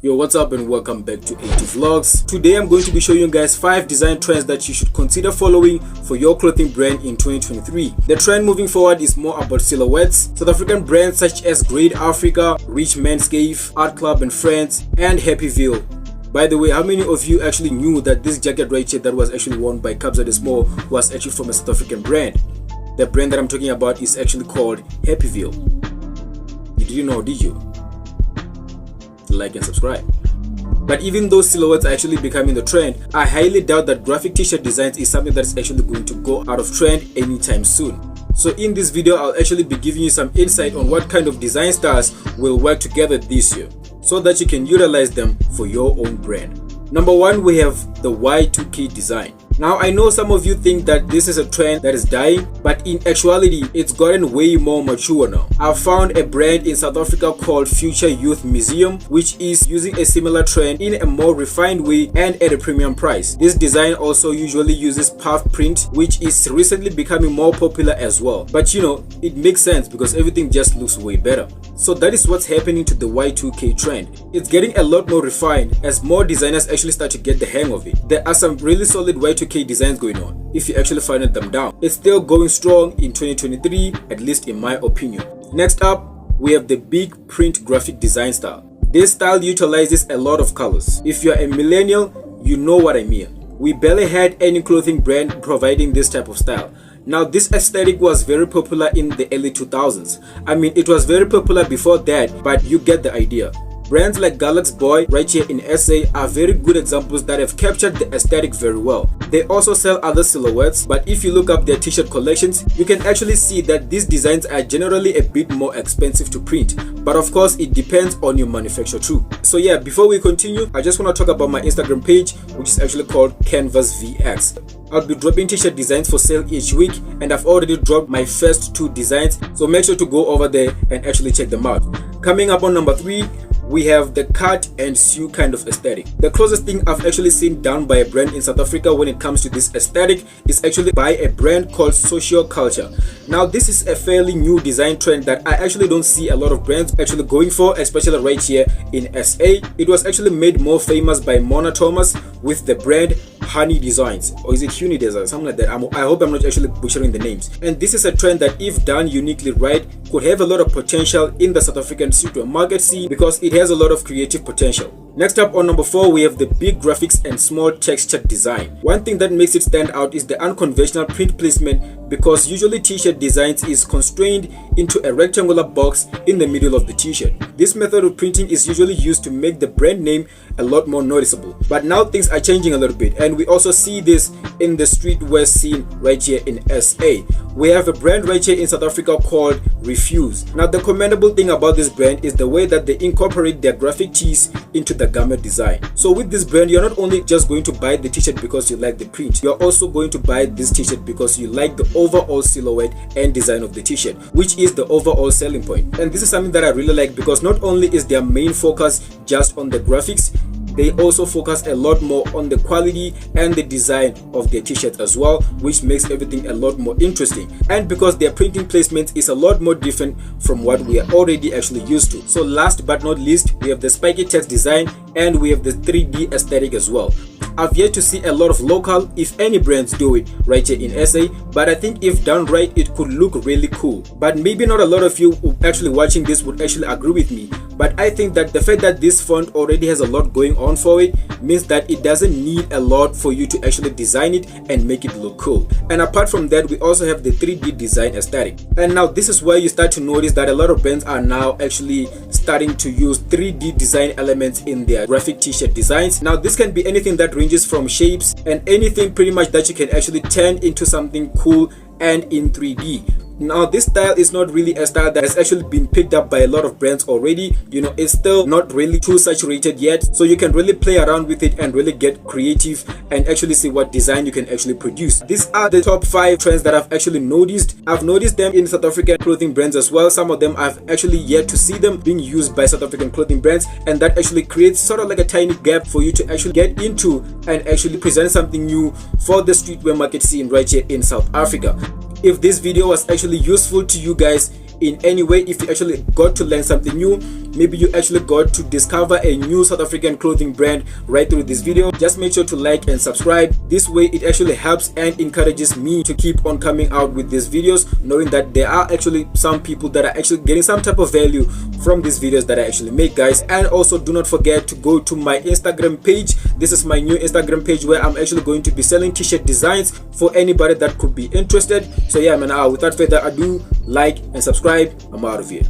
Yo, what's up and welcome back to 80 Vlogs. Today I'm going to be showing you guys 5 design trends that you should consider following for your clothing brand in 2023. The trend moving forward is more about silhouettes. South African brands such as Great Africa, Rich Men's Cave, Art Club and Friends, and Happy Veil. By the way, how many of you actually knew that this jacket right here that was actually worn by Kabza De Small was actually from a South African brand? The brand that I'm talking about is actually called Happy Veil. Did you know, did you? Like and subscribe. But even though silhouettes are actually becoming the trend, I highly doubt that graphic t-shirt designs is something that's actually going to go out of trend anytime soon. So in this video, I'll actually be giving you some insight on what kind of design styles will work together this year, so that you can utilize them for your own brand. Number 1, we have the Y2K design. Now I know some of you think that this is a trend that is dying, but in actuality it's gotten way more mature now. I found a brand in South Africa called Future Youth Museum, which is using a similar trend in a more refined way and at a premium price. This design also usually uses puff print, which is recently becoming more popular as well. But you know, it makes sense because everything just looks way better. So that is what's happening to the Y2K trend. It's getting a lot more refined as more designers actually start to get the hang of it. There are some really solid Y2K designs going on if you actually find them down. It's still going strong in 2023, at least in my opinion. Next up, we have the big print graphic design style. This style utilizes a lot of colors. If you're a millennial, you know what I mean. We barely had any clothing brand providing this type of style. Now this aesthetic was very popular in the early 2000s. I mean, it was very popular before that, but you get the idea. Brands like Galaxy Boy right here in SA are very good examples that have captured the aesthetic very well. They also sell other silhouettes, but if you look up their t-shirt collections, you can actually see that these designs are generally a bit more expensive to print. But of course, it depends on your manufacturer too. So yeah, before we continue, I just want to talk about my Instagram page, which is actually called Canvas VX. I'll be dropping t-shirt designs for sale each week, and I've already dropped my first 2 designs, so make sure to go over there and actually check them out. Coming up on number 3, we have the cut and sew kind of aesthetic. The closest thing I've actually seen done by a brand in South Africa when it comes to this aesthetic is actually by a brand called Social Culture. Now this is a fairly new design trend that I actually don't see a lot of brands actually going for, especially right here in SA. It was actually made more famous by Mona Thomas with the brand Honey Designs, or is it Huni Designs, something like that. I hope I'm not actually butchering the names. And this is a trend that, if done uniquely right, could have a lot of potential in the South African streetwear market scene because it has a lot of creative potential. Next up on number 4, we have the big graphics and small textured design. One thing that makes it stand out is the unconventional print placement, because usually t-shirt designs is constrained into a rectangular box in the middle of the t-shirt. This method of printing is usually used to make the brand name a lot more noticeable. But now things are changing a little bit, and we also see this in the streetwear scene right here in SA. We have a brand right here in South Africa called Refuse. Now the commendable thing about this brand is the way that they incorporate their graphic tees into the garment design. So with this brand, you're not only just going to buy the t-shirt because you like the print, you're also going to buy this t-shirt because you like the overall silhouette and design of the t-shirt, which is the overall selling point. And this is something that I really like, because not only is their main focus just on the graphics, they also focus a lot more on the quality and the design of their t-shirts as well, which makes everything a lot more interesting. And because their printing placement is a lot more different from what we are already actually used to. So last but not least, we have the spiky text design, and we have the 3D aesthetic as well. I've yet to see a lot of local, if any, brands do it right here in SA, but I think if done right, it could look really cool. But maybe not a lot of you actually watching this would actually agree with me, but I think that the fact that this font already has a lot going on for it means that it doesn't need a lot for you to actually design it and make it look cool. And apart from that, we also have the 3D design aesthetic. And now this is where you start to notice that a lot of brands are now actually starting to use 3D design elements in their graphic t-shirt designs. Now this can be anything that ranges from shapes and anything pretty much that you can actually turn into something cool and in 3D. Now this style is not really a style that has actually been picked up by a lot of brands already. You know, it's still not really too saturated yet, so you can really play around with it and really get creative and actually see what design you can actually produce. These are the top 5 trends that I've actually noticed. I've noticed them in South African clothing brands as well. Some of them I've actually yet to see them being used by South African clothing brands, and that actually creates sort of like a tiny gap for you to actually get into and actually present something new for the streetwear market scene right here in South Africa. If this video was actually useful to you guys in any way, if you actually got to learn something new, maybe you actually got to discover a new South African clothing brand right through this video, just make sure to like and subscribe. This way it actually helps and encourages me to keep on coming out with these videos, knowing that there are actually some people that are actually getting some type of value from these videos that I actually make, guys. And also do not forget to go to my Instagram page. This is my new Instagram page where I'm actually going to be selling t-shirt designs for anybody that could be interested. So yeah man, without further ado, like and subscribe. I'm out of here.